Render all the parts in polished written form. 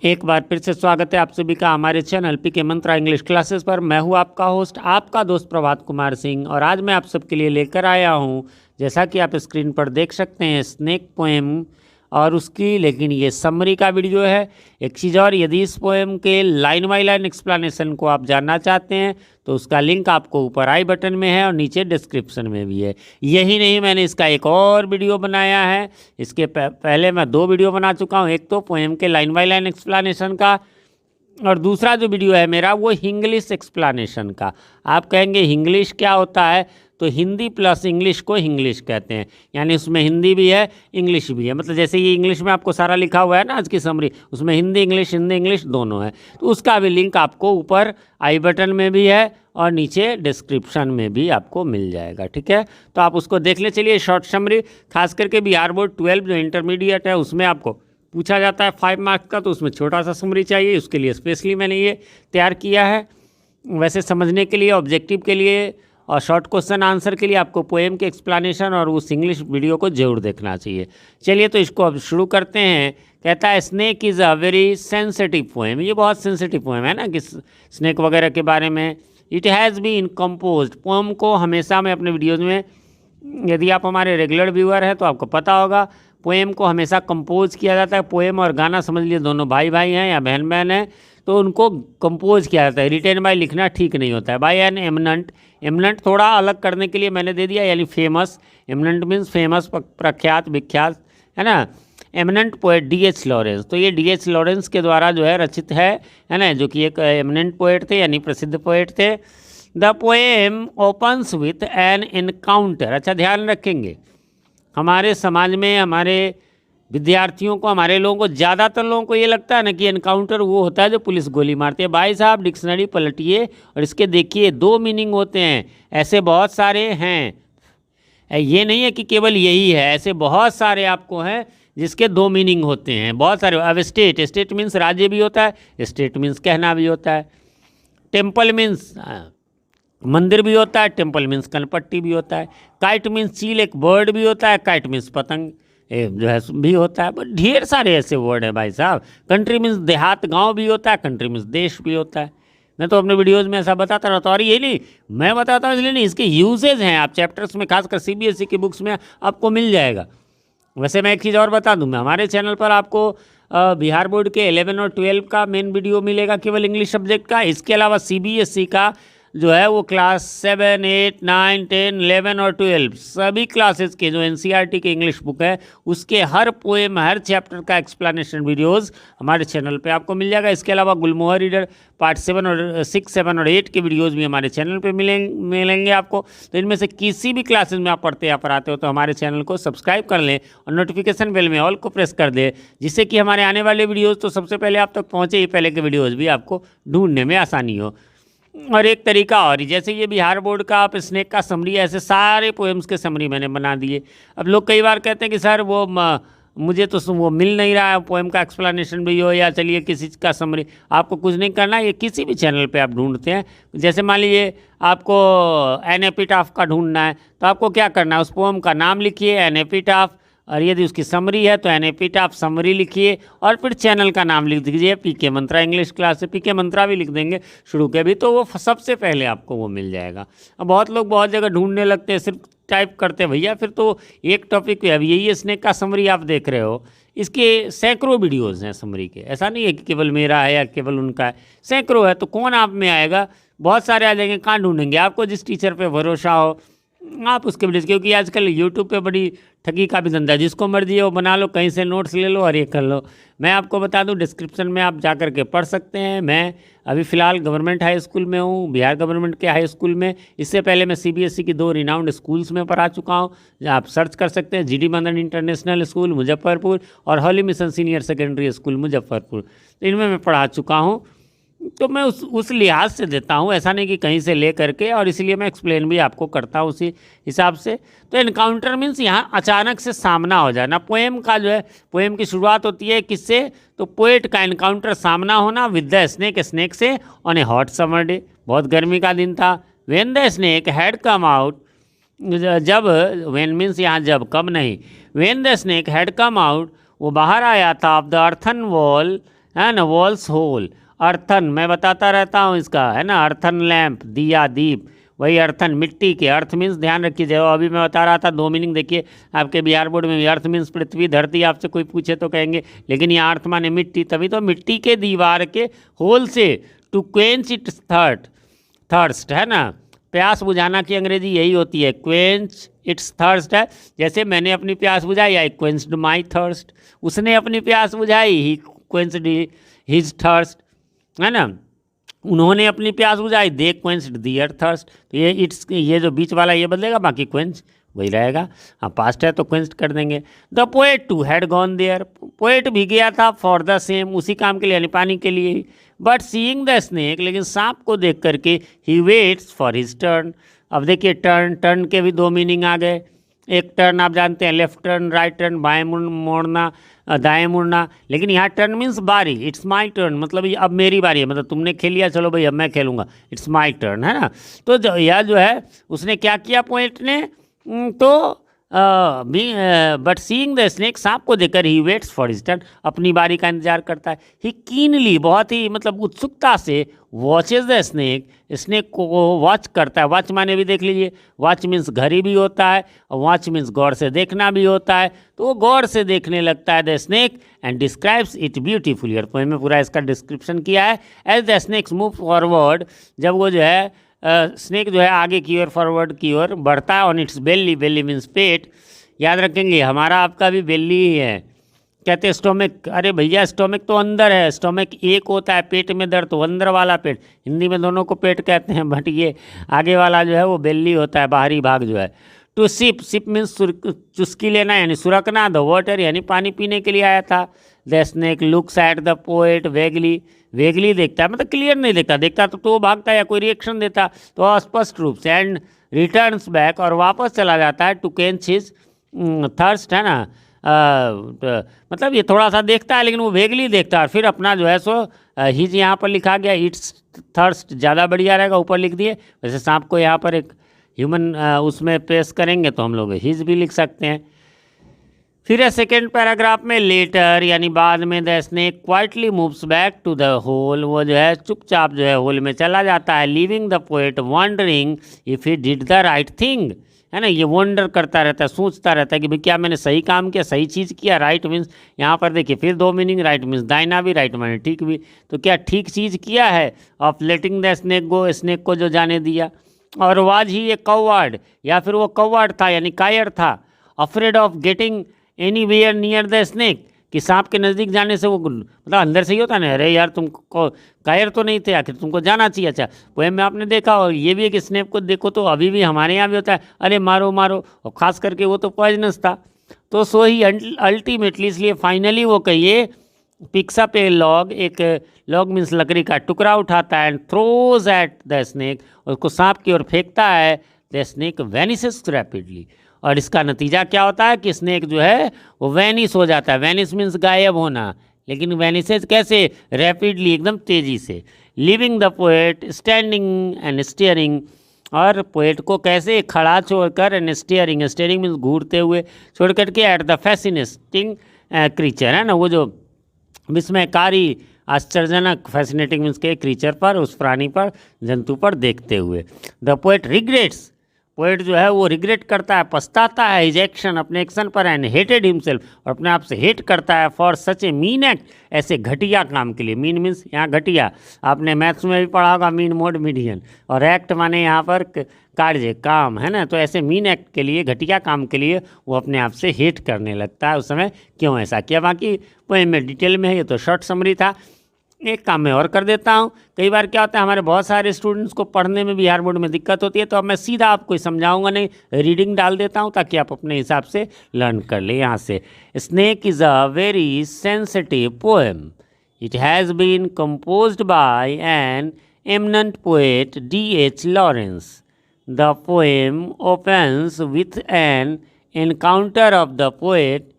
एक बार फिर से स्वागत है आप सभी का हमारे चैनल पीके मंत्रा इंग्लिश क्लासेस पर। मैं हूं आपका होस्ट, आपका दोस्त प्रभात कुमार सिंह, और आज मैं आप सबके लिए लेकर आया हूं, जैसा कि आप स्क्रीन पर देख सकते हैं, स्नेक पोएम और उसकी लेकिन ये समरी का वीडियो है। एक चीज़ और, यदि इस पोएम के लाइन बाई लाइन एक्सप्लेनेशन को आप जानना चाहते हैं तो उसका लिंक आपको ऊपर आई बटन में है और नीचे डिस्क्रिप्शन में भी है। यही नहीं, मैंने इसका एक और वीडियो बनाया है। इसके पहले मैं 2 वीडियो बना चुका हूँ, एक तो पोएम के लाइन बाई लाइन एक्सप्लेनेशन का, और दूसरा जो वीडियो है मेरा वो हिंग्लिश एक्सप्लेनेशन का। आप कहेंगे हिंग्लिश क्या होता है, तो हिंदी प्लस इंग्लिश को हिंग्लिश कहते हैं, यानी उसमें हिंदी भी है इंग्लिश भी है। मतलब जैसे ये इंग्लिश में आपको सारा लिखा हुआ है ना आज की समरी, उसमें हिंदी इंग्लिश दोनों है। तो उसका भी लिंक आपको ऊपर आई बटन में भी है और नीचे डिस्क्रिप्शन में भी आपको मिल जाएगा, ठीक है। तो आप उसको देख ले। चलिए, शॉर्ट समरी, खास करके बिहार बोर्ड 12 जो इंटरमीडिएट है उसमें आपको पूछा जाता है 5 मार्क्स का, तो उसमें छोटा सा समरी चाहिए, उसके लिए स्पेशली मैंने ये तैयार किया है। वैसे समझने के लिए, ऑब्जेक्टिव के लिए और शॉर्ट क्वेश्चन आंसर के लिए आपको पोएम के एक्सप्लेनेशन और उस इंग्लिश वीडियो को जरूर देखना चाहिए। चलिए, तो इसको अब शुरू करते हैं। कहता है snake is a very sensitive poem. ये बहुत सेंसिटिव पोएम है ना, कि स्नेक वगैरह के बारे में। It has been composed. Poem को हमेशा मैं अपने वीडियोज़ में, यदि आप हमारे रेगुलर व्यूअर हैं तो आपको पता होगा, पोएम को हमेशा कंपोज किया जाता है। पोएम और गाना समझ लिए दोनों भाई भाई हैं या बहन बहन हैं, तो उनको कंपोज किया जाता है। रिटेन बाय लिखना ठीक नहीं होता है। बाय एन एमिनेंट, एमिनेंट थोड़ा अलग करने के लिए मैंने दे दिया, यानी फेमस। एमिनेंट मीन्स फेमस, प्रख्यात, विख्यात, है ना। Eminent poet D.H. लॉरेंस, तो ये D.H. लॉरेंस के द्वारा जो है रचित है ना, जो कि एक एमिनेंट पोएट थे, यानी प्रसिद्ध पोएट थे। The poem opens with an encounter. अच्छा, ध्यान रखेंगे, हमारे समाज में, हमारे विद्यार्थियों को, हमारे लोगों को, ज़्यादातर लोगों को ये लगता है ना कि एनकाउंटर वो होता है जो पुलिस गोली मारती है। भाई साहब, डिक्शनरी पलटिए और इसके देखिए, 2 मीनिंग होते हैं। ऐसे बहुत सारे हैं, ये नहीं है कि केवल यही है, ऐसे बहुत सारे आपको हैं जिसके 2 मीनिंग होते हैं, बहुत सारे। अब स्टेट, स्टेट मीन्स राज्य भी होता है, स्टेट मीन्स कहना भी होता है। टेम्पल मीन्स मंदिर भी होता है, टेम्पल मीन्स कनपट्टी भी होता है। काइट मीन्स चील, एक बर्ड भी होता है। काइट मीन्स पतंग जो है भी होता है। बट ढेर सारे ऐसे वर्ड हैं भाई साहब। कंट्री मीन्स देहात, गांव भी होता है। कंट्री मीन्स देश भी होता है। मैं तो अपने वीडियोस में ऐसा बताता रहता हूँ, और ये नहीं मैं बताता हूँ इसलिए नहीं, इसके यूजेज हैं। आप चैप्टर्स में, खासकर CBSE की बुक्स में आपको मिल जाएगा। वैसे मैं एक चीज़ और बता दूँ, मैं हमारे चैनल पर आपको बिहार बोर्ड के 11 और 12 का मेन वीडियो मिलेगा, केवल इंग्लिश सब्जेक्ट का। इसके अलावा CBSE का जो है वो क्लास 7, 8, 9, 10, 11 और 12 सभी क्लासेस के जो NCERT की इंग्लिश बुक है उसके हर पोएम, हर चैप्टर का एक्सप्लेनेशन वीडियोस हमारे चैनल पे आपको मिल जाएगा। इसके अलावा गुलमोहर रीडर पार्ट 7 और 6, 7 और 8 के वीडियोस भी हमारे चैनल पे मिलेंगे आपको। तो इनमें से किसी भी क्लासेस में आप पढ़ते या पढ़ाते हो तो हमारे चैनल को सब्सक्राइब कर लें और नोटिफिकेशन बेल में ऑल को प्रेस कर दें, जिससे कि हमारे आने वाले वीडियोज़ तो सबसे पहले आप तक पहुँचे ही, पहले के वीडियोज़ भी आपको ढूंढने में आसानी हो। और एक तरीका और, जैसे ये बिहार बोर्ड का आप स्नेक का समरी, ऐसे सारे पोएम्स के समरी मैंने बना दिए। अब लोग कई बार कहते हैं कि सर वो मुझे तो वो मिल नहीं रहा है, पोएम का एक्सप्लेनेशन भी हो या चलिए किसी का समरी। आपको कुछ नहीं करना, ये किसी भी चैनल पे आप ढूंढते हैं। जैसे मान लीजिए आपको एन एपिटाफ का ढूंढना है, तो आपको क्या करना है, उस पोएम का नाम लिखिए एन एपिटाफ, और यदि उसकी समरी है तो एन एपिटाफ समरी लिखिए, और फिर चैनल का नाम लिख दीजिए पीके मंत्रा इंग्लिश क्लास से। पीके मंत्रा भी लिख देंगे शुरू के भी, तो वो सबसे पहले आपको वो मिल जाएगा। अब बहुत लोग बहुत जगह ढूंढने लगते हैं, सिर्फ टाइप करते हैं भैया, फिर तो एक टॉपिक पे। अब यही स्नेक का समरी आप देख रहे हो, इसके सैकड़ों वीडियोज़ हैं समरी के। ऐसा नहीं है कि केवल मेरा है या केवल उनका है, सैकड़ों है। तो कौन आप में आएगा, बहुत सारे आ जाएंगे। कहाँ ढूंढेंगे, आपको जिस टीचर पे भरोसा हो आप उसके वजह से, क्योंकि आजकल यूट्यूब पे बड़ी ठगी का भी धंधा है, जिसको मर्जी है वो बना लो, कहीं से नोट्स ले लो और ये कर लो। मैं आपको बता दूं, डिस्क्रिप्शन में आप जा कर के पढ़ सकते हैं। मैं अभी फ़िलहाल गवर्नमेंट हाई स्कूल में हूँ, बिहार गवर्नमेंट के हाई स्कूल में। इससे पहले मैं CBSE की 2 रिनाउंड स्कूल्स में पढ़ा चुका हूँ। आप सर्च कर सकते हैं, GD Madan international school Muzaffarpur और holy mission senior secondary school Muzaffarpur, इनमें मैं पढ़ा चुका हूँ। तो मैं उस लिहाज से देता हूँ, ऐसा नहीं कि कहीं से ले करके, और इसलिए मैं एक्सप्लेन भी आपको करता हूँ उसी हिसाब से। तो एनकाउंटर मीन्स यहाँ अचानक से सामना हो जाना। पोएम का जो है, पोएम की शुरुआत होती है किससे, तो पोएट का एनकाउंटर, सामना होना विद द स्नेक, स्नेक से, on A hot summer day, बहुत गर्मी का दिन था। When the snake had come out, जब, व्हेन मीन्स यहाँ जब, कब नहीं, when the snake had come out, वो बाहर आया था, ऑफ द अर्थन वॉल, है ना, वॉल्स होल, अर्थन मैं बताता रहता हूँ इसका, है ना, अर्थन लैंप दिया दीप, वही अर्थन मिट्टी के, अर्थ मीन्स ध्यान रखिए, जो अभी मैं बता रहा था 2 मीनिंग देखिए आपके बिहार बोर्ड में भी, अर्थ मीन्स पृथ्वी धरती, आपसे कोई पूछे तो कहेंगे, लेकिन यहाँ अर्थ माने मिट्टी, तभी तो मिट्टी के दीवार के होल से, टू क्वेंच इट्स थर्स्ट, है ना, प्यास बुझाना की अंग्रेजी यही होती है, क्वेंच इट्स थर्स्ट है, जैसे मैंने अपनी प्यास बुझाई, आई क्वेंच्ड माई थर्स्ट, उसने अपनी प्यास बुझाई, ही क्वेंच्ड हिज थर्स्ट, है ना, उन्होंने अपनी प्यास बुझाई, दे क्वेंच्ड दियर थर्स्ट, तो ये जो बीच वाला ये बदलेगा, बाकी क्वेंच वही रहेगा, हाँ पास्ट है तो क्वेंच्ड कर देंगे। The poet too had gone there, poet भी गया था फॉर द सेम, उसी काम के लिए यानी पानी के लिए, बट सीइंग द स्नेक, लेकिन सांप को देख करके, he waits for his turn. अब देखिए टर्न के भी 2 मीनिंग आ गए, एक टर्न आप जानते हैं लेफ्ट टर्न, राइट टर्न, बाएं मोड़ना, दाएं मुड़ना, लेकिन यहाँ टर्न मीन्स बारी, इट्स माई टर्न, मतलब ये अब मेरी बारी है, मतलब तुमने खेल लिया, चलो भाई अब मैं खेलूंगा, इट्स माई टर्न, है ना। तो यह जो है उसने क्या किया पोएट ने, तो बट सीइंग द स्नेक, सांप को देखकर, he waits for his turn, अपनी बारी का इंतजार करता है, ही कीनली, बहुत ही मतलब उत्सुकता से, वॉचेज द स्नेक, स्नेक को वॉच करता है, वॉच माने भी देख लीजिए, वॉच मीन्स घड़ी भी होता है, और वॉच मीन्स गौर से देखना भी होता है, तो वो गौर से देखने लगता है the snake, and describes it beautifully, और पोएम में पूरा इसका डिस्क्रिप्शन किया है, as the snakes move forward, जब वो जो है स्नेक जो है आगे की ओर, फॉरवर्ड की ओर बढ़ता है, on its belly, belly means पेट, याद रखेंगे हमारा आपका भी बेली ही है, कहते हैं स्टोमिक, अरे भैया स्टोमिक तो अंदर है, स्टोमिक एक होता है, पेट में दर्द तो अंदर वाला पेट, हिंदी में दोनों को पेट कहते हैं, बट ये आगे वाला जो है वो बेली होता है, बाहरी भाग जो है। टू सिप, सिप मीन्स चुस्की लेना यानी सुरकना, द वाटर यानी पानी पीने के लिए आया था, the snake looks at the poet vaguely, vaguely देखता है मतलब क्लियर नहीं देखता, देखता तो वो भागता है या कोई रिएक्शन देता तो अस्पष्ट रूप से, एंड रिटर्न्स बैक, और वापस चला जाता है, टू क्वेंच हिज थर्स्ट, है ना, मतलब ये थोड़ा सा देखता है लेकिन वो वेगली देखता है, और फिर अपना जो है सो हिज यहाँ पर लिखा गया, इट्स थर्स्ट ज़्यादा बढ़िया रहेगा, ऊपर लिख दिए, वैसे सांप को यहाँ पर एक ह्यूमन उसमें पेश करेंगे तो हम लोग हिज भी लिख सकते हैं। फिर है सेकेंड पैराग्राफ में, लेटर यानी बाद में, the snake quietly moves back to the hole, वो जो है चुपचाप जो है होल में चला जाता है, leaving the poet wondering if he did the right thing, है ना, ये वंडर करता रहता है, सोचता रहता है कि भाई क्या मैंने सही काम किया, सही चीज़ किया, राइट मीन्स यहाँ पर देखिए फिर 2 मीनिंग, राइट मीन्स दाहिना भी, राइट माने ठीक भी, तो क्या ठीक चीज़ किया है, of letting the snake go, snake को जो जाने दिया, और वाज ही ए कवर्ड, या फिर वो कवर्ड था यानी कायर था, afraid of getting anywhere near the snake, कि सांप के नज़दीक जाने से वो मतलब अंदर से ही होता ना, अरे यार तुमको कायर तो नहीं थे, आखिर तुमको जाना चाहिए। अच्छा पोएम में आपने देखा, और ये भी है कि स्नेक को देखो तो अभी भी हमारे यहाँ भी होता है, अरे मारो मारो, और ख़ास करके वो तो पॉइजनस था, तो सो ही अल्टीमेटली, इसलिए फाइनली वो कहिए पिक्स अप ए लॉग, एक लॉग मीन्स लकड़ी का टुकड़ा उठाता है, and throws at the snake, और उसको सांप की ओर फेंकता है, द स्नेक वैनिसेस रैपिडली, और इसका नतीजा क्या होता है कि स्नेक जो है वो वैनिस हो जाता है, वैनिस मीन्स गायब होना, लेकिन वैनिसेस कैसे, रैपिडली एकदम तेज़ी से, living the poet standing and steering, और पोएट को कैसे खड़ा छोड़कर, एंड स्टीयरिंग, स्टीयरिंग मीन्स घूरते हुए, छोड़ करके, एट द फैसिनेटिंग क्रीचर, है ना, वो जो विस्मयकारी आश्चर्यजनक, फैसिनेटिंग मीन्स के क्रीचर पर, उस प्राणी पर, जंतु पर देखते हुए, द पोएट रिग्रेट्स, पोएट जो है वो रिग्रेट करता है, पछताता है, हिज एक्शन, अपने एक्शन पर, एंड हेटेड हिमसेल्फ, और अपने आप से हेट करता है, for such A mean act, ऐसे घटिया काम के लिए, मीन मीन्स यहाँ घटिया, आपने मैथ्स में भी पढ़ा होगा मीन मोड मीडियन, और एक्ट माने यहाँ पर कार्य काम, है ना, तो ऐसे मीन एक्ट के लिए, घटिया काम के लिए वो अपने आप से हेट करने लगता है, उस समय क्यों ऐसा किया। बाकी पोएम में डिटेल में है, ये तो शॉर्ट समरी था। एक काम मैं और कर देता हूँ, कई बार क्या होता है हमारे बहुत सारे स्टूडेंट्स को पढ़ने में बिहार बोर्ड में दिक्कत होती है, तो अब मैं सीधा आपको समझाऊंगा नहीं, रीडिंग डाल देता हूँ ताकि आप अपने हिसाब से लर्न कर ले। यहाँ से, snake is a very sensitive poem, it has been composed by an eminent poet D.H. Lawrence. The poem opens with an encounter of the poet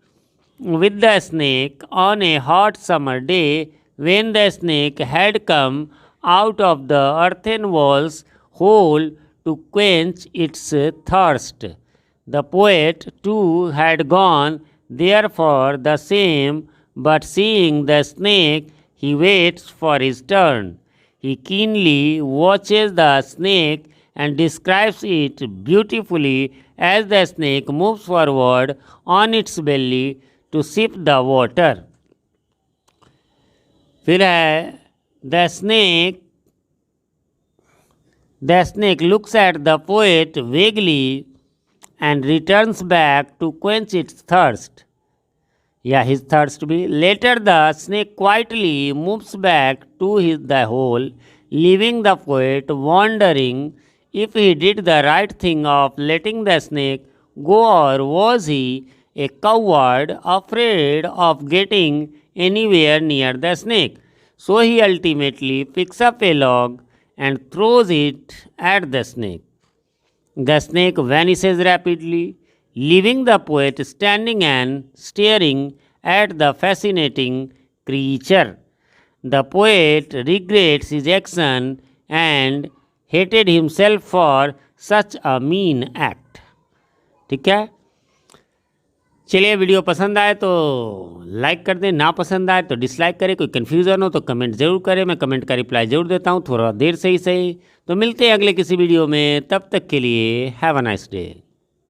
with the snake on a hot summer day, when the snake had come out of the earthen wall's hole to quench its thirst. The poet too had gone there for the same, but seeing the snake, He waits for his turn. He keenly watches the snake and describes it beautifully as the snake moves forward on its belly to sip the water. फिर है the snake looks at the poet vaguely and returns back to quench its thirst. His thirst be. Later the snake quietly moves back to the hole, leaving the poet wondering if he did the right thing of letting the snake go, or was he a coward afraid of getting anywhere near the snake. So he ultimately picks up a log and throws it at the snake. The snake vanishes rapidly, leaving the poet standing and staring at the fascinating creature. The poet regrets his action and hated himself for such a mean act. ठीक है, चलिए video पसंद आए तो like कर दें, ना पसंद आए तो डिसलाइक करें। कोई कन्फ्यूज़न हो तो कमेंट ज़रूर करें, मैं कमेंट का रिप्लाई ज़रूर देता हूँ, थोड़ा देर से ही सही। तो मिलते हैं अगले किसी वीडियो में, तब तक के लिए हैव अ नाइस डे।